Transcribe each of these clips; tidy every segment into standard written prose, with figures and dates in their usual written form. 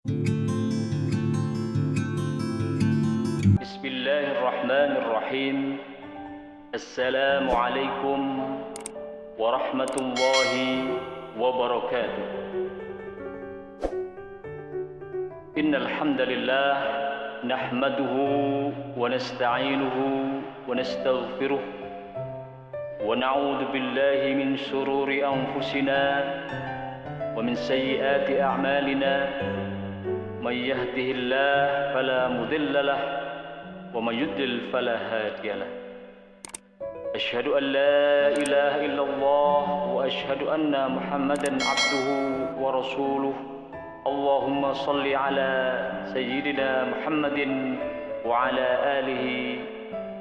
Bismillahirrahmanirrahim. Assalamualaikum warahmatullahi wabarakatuh. Innal hamdalillah nahmaduhu wa nasta'inuhu wa nastaghfiruh wa na'udzu billahi min shururi anfusina wa min sayyiati a'malina. May yahdihillahu fala mudilla lahu wa may yudlil fala hadiya lahu. Asyhadu an la ilaha illallah wa asyhadu anna Muhammadan abduhu wa rasuluh. Allahumma salli ala sayyidina Muhammadin wa ala alihi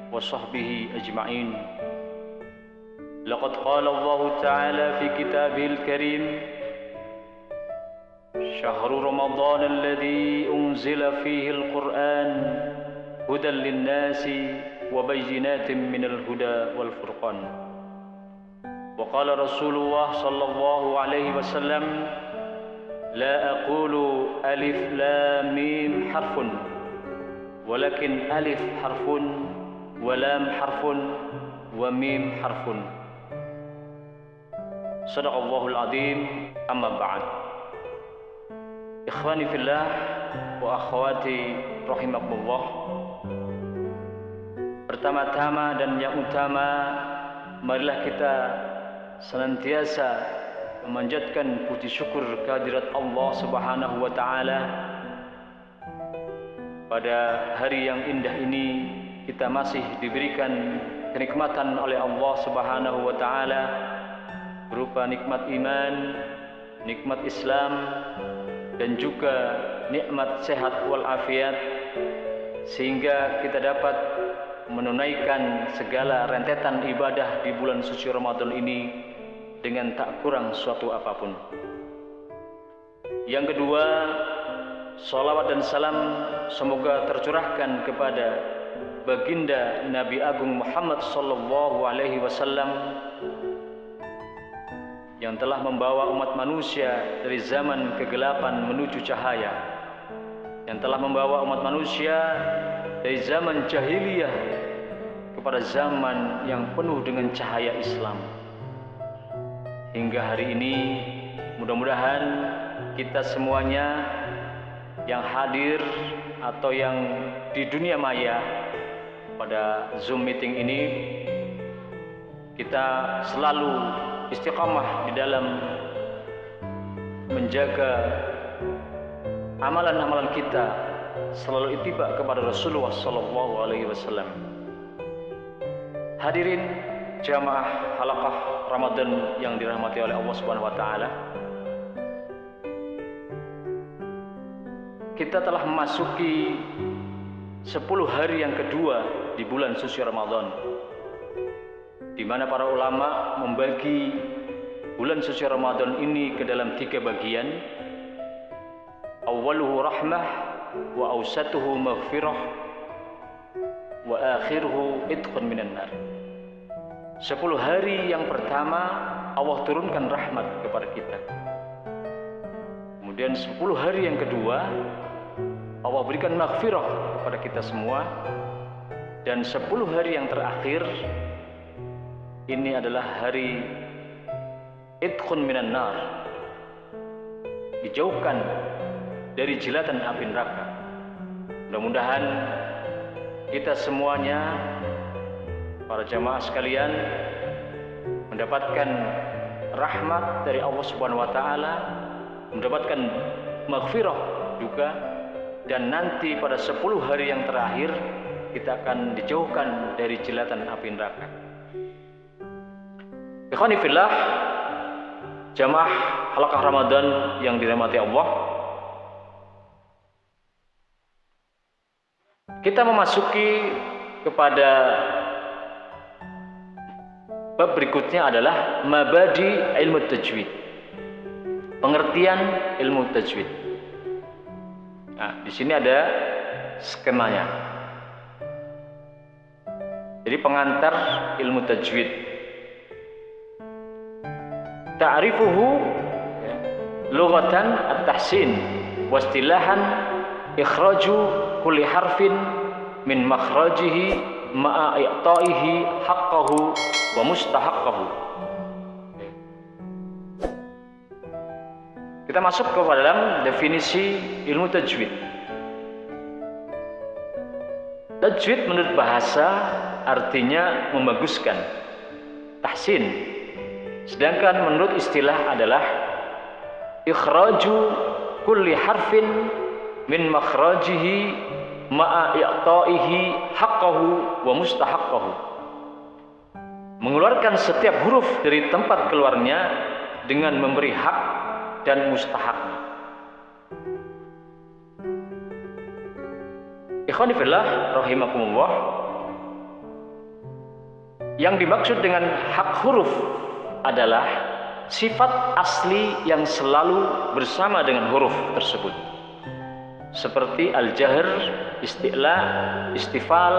wa sahbihi ajma'in. Laqad qala Allah ta'ala fi kitabihil karim: Syahru Ramadan alladhi unzila fihi al-Qur'an hudan lin-nasi wa bayyinatin minal huda wal furqan. Wa qala Rasulullah sallallahu alaihi wasallam: La aqulu alif lam mim harfun walakin alif harfun wa lam harfun wa mim harfun. Shadaqallahul azim. Amma ba'd. Ikhwani fillah wa akhwati rahimakumullah. Pertama-tama dan yang utama, marilah kita senantiasa memanjatkan puji syukur kehadirat Allah Subhanahu wa taala. Pada hari yang indah ini kita masih diberikan kenikmatan oleh Allah Subhanahu wa taala berupa nikmat iman, nikmat Islam, dan juga nikmat sehat wal afiat, sehingga kita dapat menunaikan segala rentetan ibadah di bulan suci Ramadan ini dengan tak kurang suatu apapun. Yang kedua, salawat dan salam semoga tercurahkan kepada baginda Nabi Agung Muhammad sallallahu alaihi wasallam yang telah membawa umat manusia dari zaman kegelapan menuju cahaya, yang telah membawa umat manusia dari zaman jahiliyah kepada zaman yang penuh dengan cahaya Islam. Hingga hari ini, mudah-mudahan kita semuanya yang hadir atau yang di dunia maya pada Zoom meeting ini, kita selalu istiqamah di dalam menjaga amalan-amalan kita, selalu ittiba kepada Rasulullah sallallahu alaihi wasallam. Hadirin jamaah halaqah Ramadan yang dirahmati oleh Allah Subhanahu wa taala. Kita telah memasuki 10 hari yang kedua di bulan suci Ramadan, di mana para ulama membagi bulan suci Ramadan ini ke dalam 3 bagian. Awwaluhu rahmah, wa awsatuhu maghfirah, wa akhiruhu idkhun minan nar. 10 hari yang pertama Allah turunkan rahmat kepada kita. Kemudian 10 hari yang kedua Allah berikan maghfirah kepada kita semua. Dan 10 hari yang terakhir ini adalah hari idkhun minan nar, dijauhkan dari jilatan api neraka. Mudah-mudahan kita semuanya, para jamaah sekalian, mendapatkan rahmat dari Allah Subhanahu wa taala, mendapatkan maghfirah juga, dan nanti pada 10 hari yang terakhir kita akan dijauhkan dari jilatan api neraka. Ikhwani fillah, jamaah halaqah Ramadan yang dirahmati Allah, kita memasuki kepada bab berikutnya adalah mabadi ilmu tajwid, pengertian ilmu tajwid. Nah, di sini ada skemanya. Jadi pengantar ilmu tajwid. Ta'rifuhu lughatan at-tahsin wastilahan ikhraju kulli harfin min makhrajihi ma'a i'ta'ihi haqqahu wa mustahaqqahu. Kita masuk ke dalam definisi ilmu tajwid. Tajwid menurut bahasa artinya membaguskan, tahsin. Sedangkan menurut istilah adalah ikhraju kulli harfin min makhrajihi ma'a i'ta'ihi haqqahu wa mustahaqqahu. Mengeluarkan setiap huruf dari tempat keluarnya dengan memberi hak dan mustahaknya. Ikhwani fillah rahimakumullah, yang dimaksud dengan hak huruf adalah sifat asli yang selalu bersama dengan huruf tersebut, seperti al-jahr, isti'la, istifal,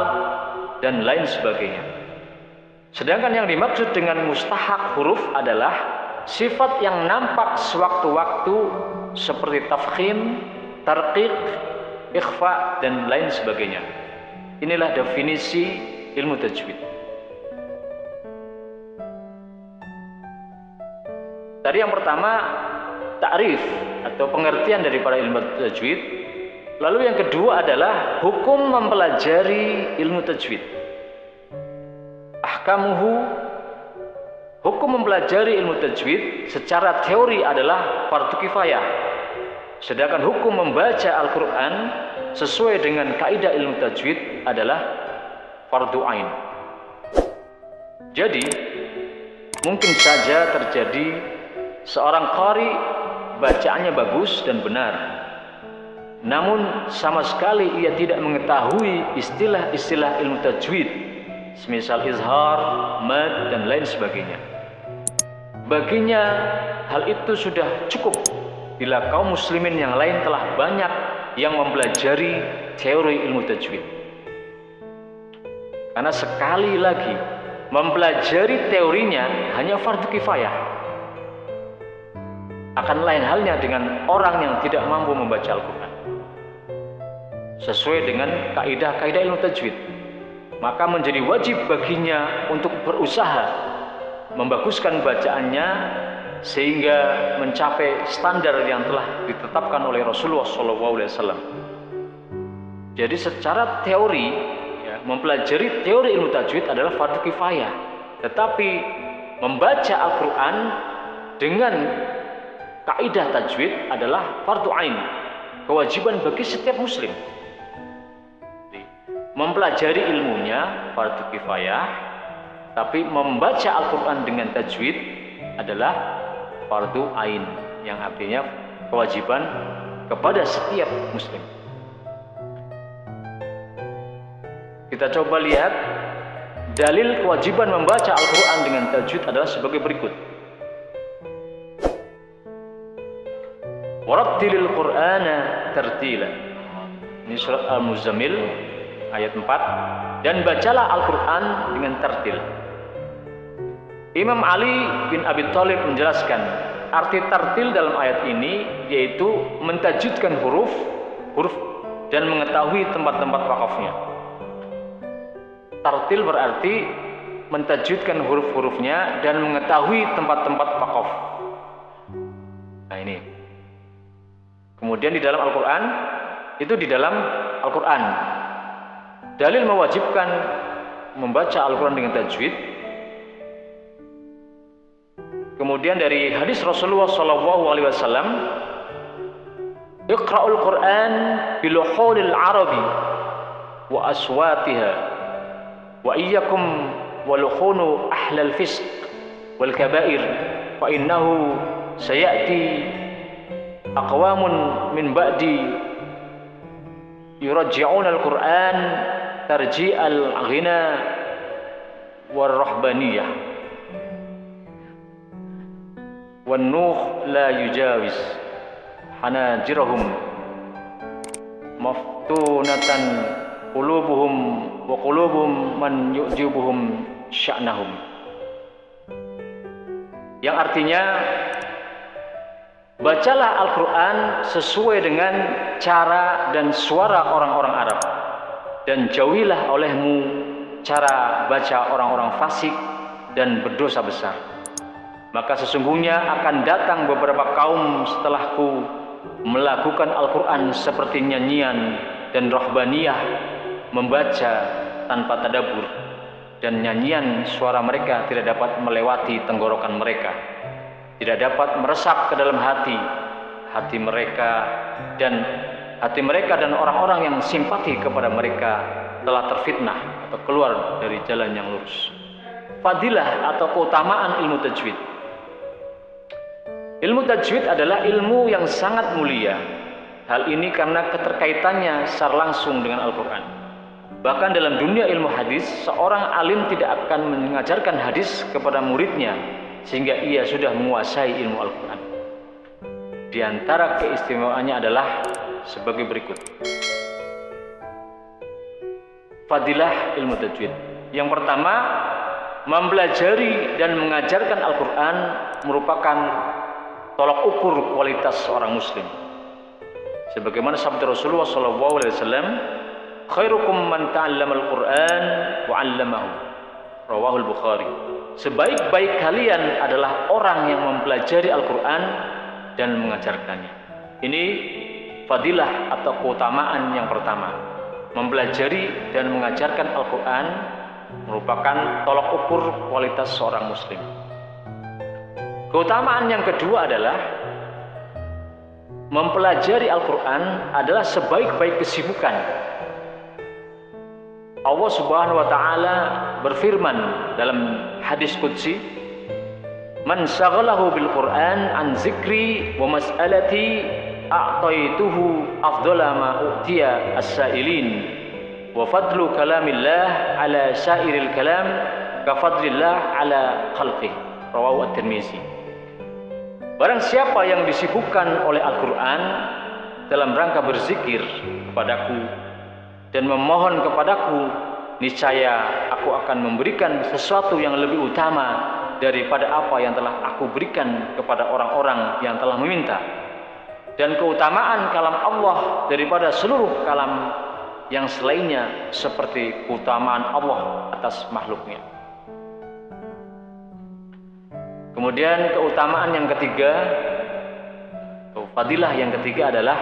dan lain sebagainya. Sedangkan yang dimaksud dengan mustahak huruf adalah sifat yang nampak sewaktu-waktu seperti tafkhim, tarqiq, ikhfa, dan lain sebagainya. Inilah definisi ilmu tajwid. Tadi yang pertama ta'rif atau pengertian daripada ilmu tajwid. Lalu yang kedua adalah hukum mempelajari ilmu tajwid. Ahkamuhu, hukum mempelajari ilmu tajwid secara teori adalah fardu kifayah. Sedangkan hukum membaca Al-Quran sesuai dengan kaidah ilmu tajwid adalah fardu ain. Jadi mungkin saja terjadi seorang qari bacaannya bagus dan benar, namun sama sekali ia tidak mengetahui istilah-istilah ilmu tajwid, semisal izhar, mad, dan lain sebagainya. Baginya hal itu sudah cukup bila kaum muslimin yang lain telah banyak yang mempelajari teori ilmu tajwid. Karena sekali lagi mempelajari teorinya hanya fardu kifayah. Akan lain halnya dengan orang yang tidak mampu membaca Al-Quran sesuai dengan kaidah-kaidah ilmu tajwid, maka menjadi wajib baginya untuk berusaha membaguskan bacaannya sehingga mencapai standar yang telah ditetapkan oleh Rasulullah SAW. Jadi secara teori, mempelajari teori ilmu tajwid adalah fardu kifayah, tetapi membaca Al-Quran dengan kaidah tajwid adalah fardu ain, kewajiban bagi setiap muslim. Mempelajari ilmunya fardu kifayah, tapi membaca Al-Quran dengan tajwid adalah fardu ain, yang artinya kewajiban kepada setiap muslim. Kita coba lihat dalil kewajiban membaca Al-Quran dengan tajwid adalah sebagai berikut. Warattilil Qur'ana tartila. Ini surat Al-Muzammil ayat 4. Dan bacalah Al-Quran dengan tartil. Imam Ali bin Abi Thalib menjelaskan arti tartil dalam ayat ini yaitu mentajwidkan huruf dan mengetahui tempat-tempat wakafnya. Tartil berarti mentajwidkan huruf-hurufnya dan mengetahui tempat-tempat wakaf. Nah ini. Kemudian di dalam Al-Quran, itu di dalam Al-Quran dalil mewajibkan membaca Al-Quran dengan tajwid. Kemudian dari hadis Rasulullah SAW, Iqra'ul Quran biluhulil arabi wa aswatiha wa iyyakum walukhunu ahlal fisq wal kabair fa innahu sayati aqwamun min ba'di yurajji'una al-Quran tarji'al ghina war rahbaniyah wan nuh la yujawiz hanajirahum maftunatan qulubuhum wa qulubuhum man yu'jibuhum sya'nahum, yang artinya Bacalah Al-Quran sesuai dengan cara dan suara orang-orang Arab, dan jauhilah olehmu cara baca orang-orang fasik dan berdosa besar. Maka sesungguhnya akan datang beberapa kaum setelahku melakukan Al-Quran seperti nyanyian dan rohbaniyah, membaca tanpa tadabbur, dan nyanyian suara mereka tidak dapat melewati tenggorokan mereka, tidak dapat meresap ke dalam hati mereka, dan orang-orang yang simpati kepada mereka telah terfitnah atau keluar dari jalan yang lurus. Fadilah atau keutamaan ilmu tajwid. Ilmu tajwid adalah ilmu yang sangat mulia. Hal ini karena keterkaitannya secara langsung dengan Al-Quran. Bahkan dalam dunia ilmu hadis, seorang alim tidak akan mengajarkan hadis kepada muridnya sehingga ia sudah menguasai ilmu Al-Quran. Di antara keistimewaannya adalah sebagai berikut. Fadilah ilmu tajwid. Yang pertama, mempelajari dan mengajarkan Al-Quran merupakan tolak ukur kualitas seorang muslim. Sebagaimana sabda Rasulullah SAW, khairukum man ta'allamal Qur'an wa 'allamahu. Rawahul Bukhari. Sebaik-baik kalian adalah orang yang mempelajari Al-Quran dan mengajarkannya. Ini fadilah atau keutamaan yang pertama. Mempelajari dan mengajarkan Al-Quran merupakan tolak ukur kualitas seorang muslim. Keutamaan yang kedua adalah mempelajari Al-Quran adalah sebaik-baik kesibukan. Allah Subhanahu wa Ta'ala berfirman dalam hadis qudsi, "Man syaghalahu bil Quran an zikri wa mas'alati a'taituhu afdhala ma u'tiya as-sa'ilin wa fadlu kalamillah ala sa'iril kalam ka fadlillah ala khalqih." Rawahu At-Tirmizi. Barang siapa yang disibukkan oleh Al-Quran dalam rangka berzikir kepadaku dan memohon kepadaku, niscaya aku akan memberikan sesuatu yang lebih utama daripada apa yang telah aku berikan kepada orang-orang yang telah meminta. Dan keutamaan kalam Allah daripada seluruh kalam yang selainnya seperti keutamaan Allah atas makhluknya. Kemudian keutamaan yang ketiga, fadilah yang ketiga adalah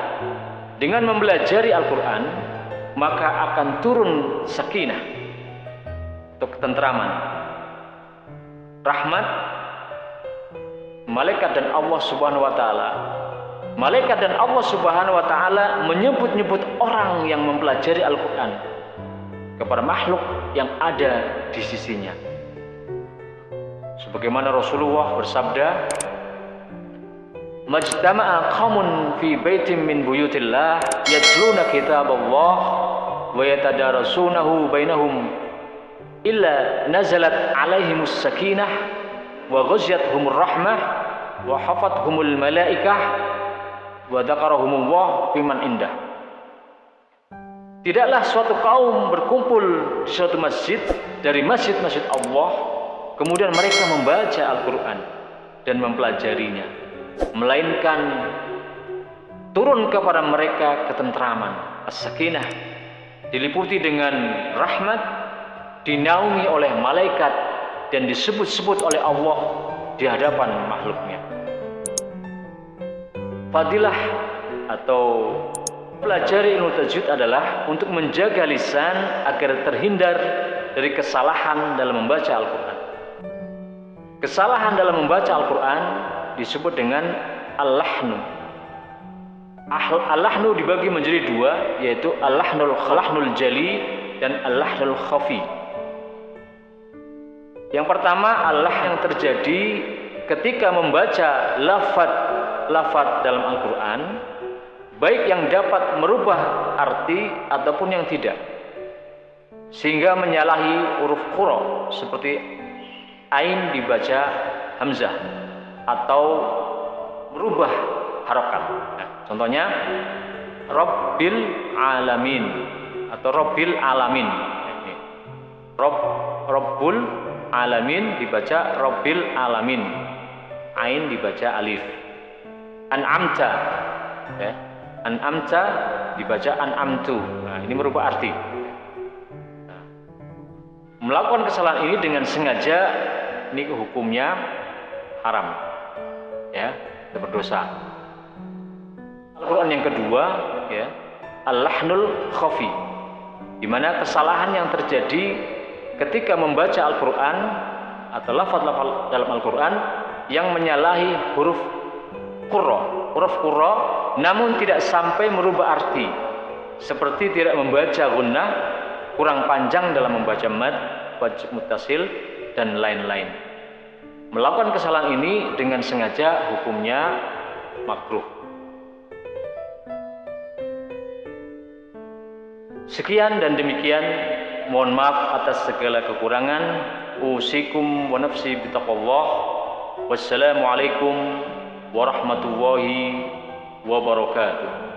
dengan mempelajari Al-Quran maka akan turun sakinah atau ketentraman, rahmat malaikat dan Allah Subhanahu wa Ta'ala. Malaikat dan Allah Subhanahu wa Ta'ala menyebut-nyebut orang yang mempelajari Al-Quran kepada makhluk yang ada di sisinya. Sebagaimana Rasulullah bersabda, "Majtama'a qaumun fi baitin min buyutillah yatluna kitaballah wa yatadarasunahu bainahum illa nazalat 'alaihimus sakinah wa ghasyiyatuhumur rahmah wa hafathumul malaikah wa dzakarahumullah fiman indah." Tidaklah suatu kaum berkumpul di suatu masjid dari masjid-masjid Allah, kemudian mereka membaca Al-Quran dan mempelajarinya, melainkan turun kepada mereka ketentraman, as-sakinah, diliputi dengan rahmat, dinaungi oleh malaikat, dan disebut-sebut oleh Allah di hadapan makhluknya. Fadilah atau pelajari ilmu tajwid adalah untuk menjaga lisan agar terhindar dari kesalahan dalam membaca Al-Quran. Kesalahan dalam membaca Al-Quran disebut dengan al-lahnu. Al-lahnu dibagi menjadi dua, yaitu al-lahnul jali dan al-lahnul khafi. Yang pertama, al-lah yang terjadi ketika membaca lafaz dalam Al-Quran, baik yang dapat merubah arti ataupun yang tidak, sehingga menyalahi huruf qura seperti ain dibaca hamzah atau merubah harokat. Nah, contohnya Rabbil alamin atau Rabbil alamin. Rabbul alamin dibaca Rabbil alamin. Ain dibaca alif. an'amta, ya. An'amta dibaca an'amtu. Nah, ini merubah arti. Nah, melakukan kesalahan ini dengan sengaja, ini hukumnya haram, ya, berdosa. Al-Quran yang kedua, ya, al-lahnul khafi, di mana kesalahan yang terjadi ketika membaca Al-Quran atau lafaz-lafaz dalam Al-Quran yang menyalahi huruf qurra, namun tidak sampai merubah arti, seperti tidak membaca gunnah, kurang panjang dalam membaca mad, wajib muttasil, dan lain-lain. Melakukan kesalahan ini dengan sengaja hukumnya makruh. Sekian dan demikian, mohon maaf atas segala kekurangan. Usikum wa nafsi bitaqwallah. Wassalamualaikum warahmatullahi wabarakatuh.